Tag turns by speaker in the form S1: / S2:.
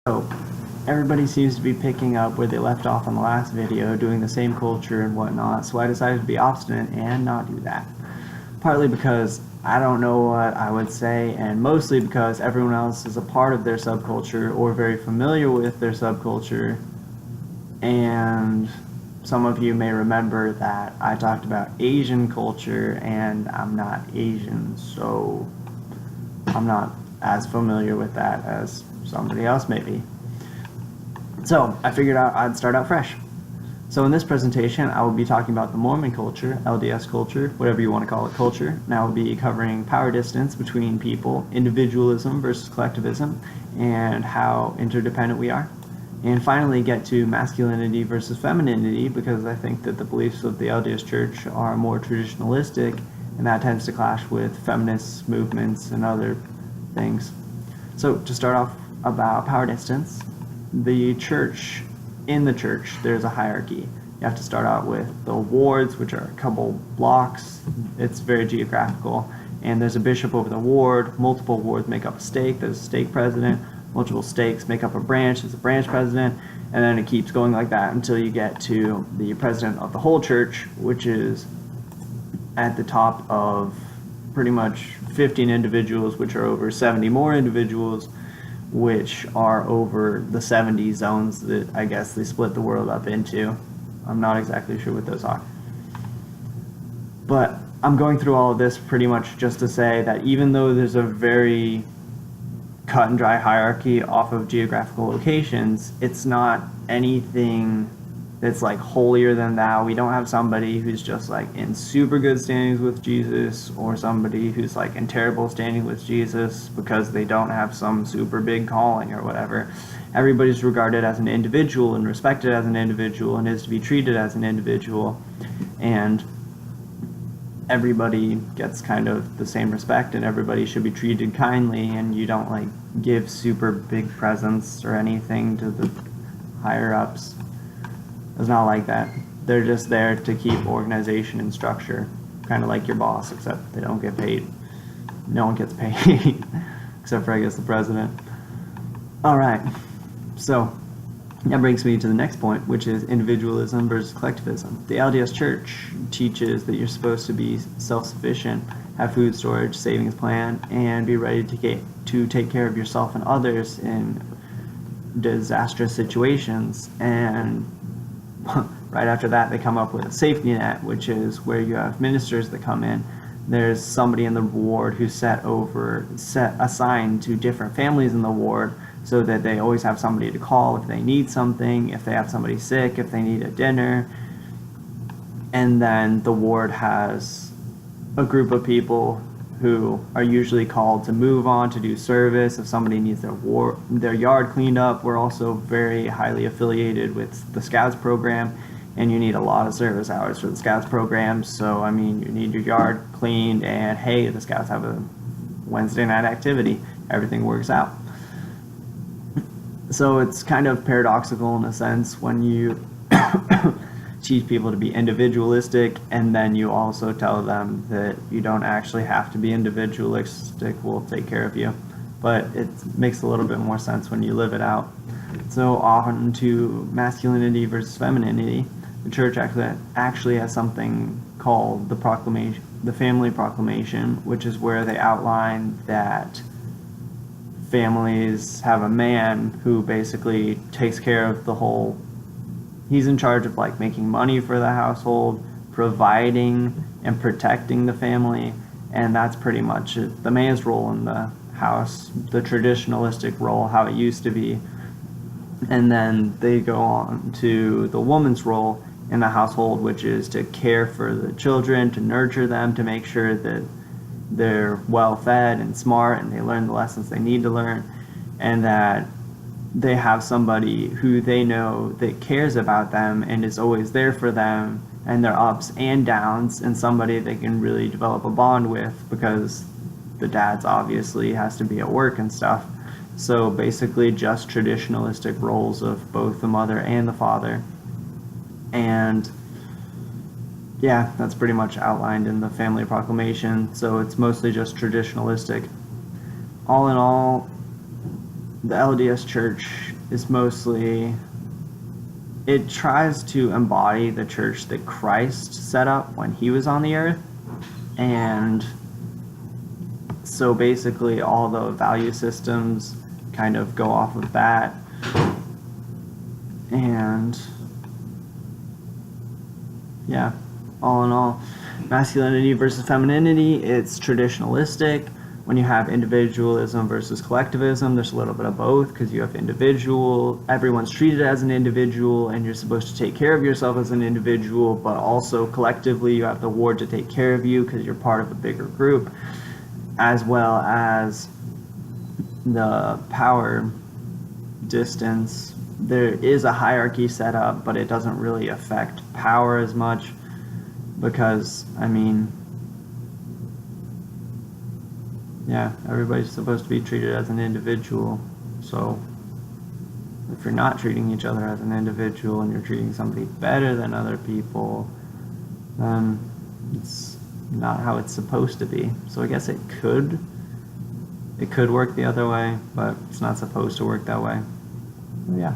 S1: So, everybody seems to be picking up where they left off on the last video, doing the same culture and whatnot, so I decided to be obstinate and not do that. Partly because I don't know what I would say, and mostly because everyone else is a part of their subculture or very familiar with their subculture, and some of you may remember that I talked about Asian culture, and I'm not Asian, so I'm not as familiar with that as somebody else may be. So I figured out I'd start out fresh. So in this presentation, I will be talking about the Mormon culture, LDS culture, whatever you want to call it, culture. And I will be covering power distance between people, individualism versus collectivism, and how interdependent we are. And finally get to masculinity versus femininity, because I think that the beliefs of the LDS Church are more traditionalistic, and that tends to clash with feminist movements and other things. So to start off about power distance, the church, in the church, there's a hierarchy. You have to start out with the wards, which are a couple blocks. It's very geographical. And there's a bishop over the ward. Multiple wards make up a stake. There's a stake president. Multiple stakes make up a branch. There's a branch president. And then it keeps going like that until you get to the president of the whole church, which is at the top of pretty much 15 individuals, which are over 70 more individuals, which are over the 70 zones that I guess they split the world up into. I'm not exactly sure what those are. But I'm going through all of this pretty much just to say that even though there's a very cut and dry hierarchy off of geographical locations, it's not anything that's like holier than thou. We don't have somebody who's just like in super good standings with Jesus, or somebody who's like in terrible standing with Jesus because they don't have some super big calling or whatever. Everybody's regarded as an individual and respected as an individual and is to be treated as an individual, and everybody gets kind of the same respect, and everybody should be treated kindly, and you don't like give super big presents or anything to the higher ups. It's not like that. They're just there to keep organization and structure, kind of like your boss, except they don't get paid. No one gets paid, except for, I guess, the president. All right, so that brings me to the next point, which is individualism versus collectivism. The LDS Church teaches that you're supposed to be self-sufficient, have food storage, savings plan, and be ready to take care of yourself and others in disastrous situations. And right after that, they come up with a safety net, which is where you have ministers that come in. There's somebody in the ward who's assigned to different families in the ward, so that they always have somebody to call if they need something, if they have somebody sick, if they need a dinner. And then the ward has a group of people who are usually called to move on to do service. If somebody needs their yard cleaned up, we're also very highly affiliated with the Scouts program, and you need a lot of service hours for the Scouts program. So, I mean, you need your yard cleaned, and hey, the Scouts have a Wednesday night activity. Everything works out. So it's kind of paradoxical in a sense when you teach people to be individualistic, and then you also tell them that you don't actually have to be individualistic, we'll take care of you. But it makes a little bit more sense when you live it out. So on to masculinity versus femininity. The church actually has something called the Family Proclamation, which is where they outline that families have a man who basically takes care of the whole. He's in charge of like making money for the household, providing and protecting the family, and that's pretty much it. The man's role in the house, the traditionalistic role, how it used to be. And then they go on to the woman's role in the household, which is to care for the children, to nurture them, to make sure that they're well fed and smart and they learn the lessons they need to learn, and that they have somebody who they know that cares about them and is always there for them and their ups and downs, and somebody they can really develop a bond with, because the dad's obviously has to be at work and stuff. So basically just traditionalistic roles of both the mother and the father. And yeah, that's pretty much outlined in the Family Proclamation, so it's mostly just traditionalistic. All in all, the LDS Church is mostly, it tries to embody the church that Christ set up when he was on the earth. And so basically all the value systems kind of go off of that. And yeah, all in all, masculinity versus femininity, it's traditionalistic. When you have individualism versus collectivism, there's a little bit of both, because you have everyone's treated as an individual, and you're supposed to take care of yourself as an individual, but also collectively you have the ward to take care of you because you're part of a bigger group, as well as the power distance. There is a hierarchy set up, but it doesn't really affect power as much, because, I mean, yeah, everybody's supposed to be treated as an individual. So if you're not treating each other as an individual and you're treating somebody better than other people, then it's not how it's supposed to be. So I guess it could work the other way, but it's not supposed to work that way. Yeah.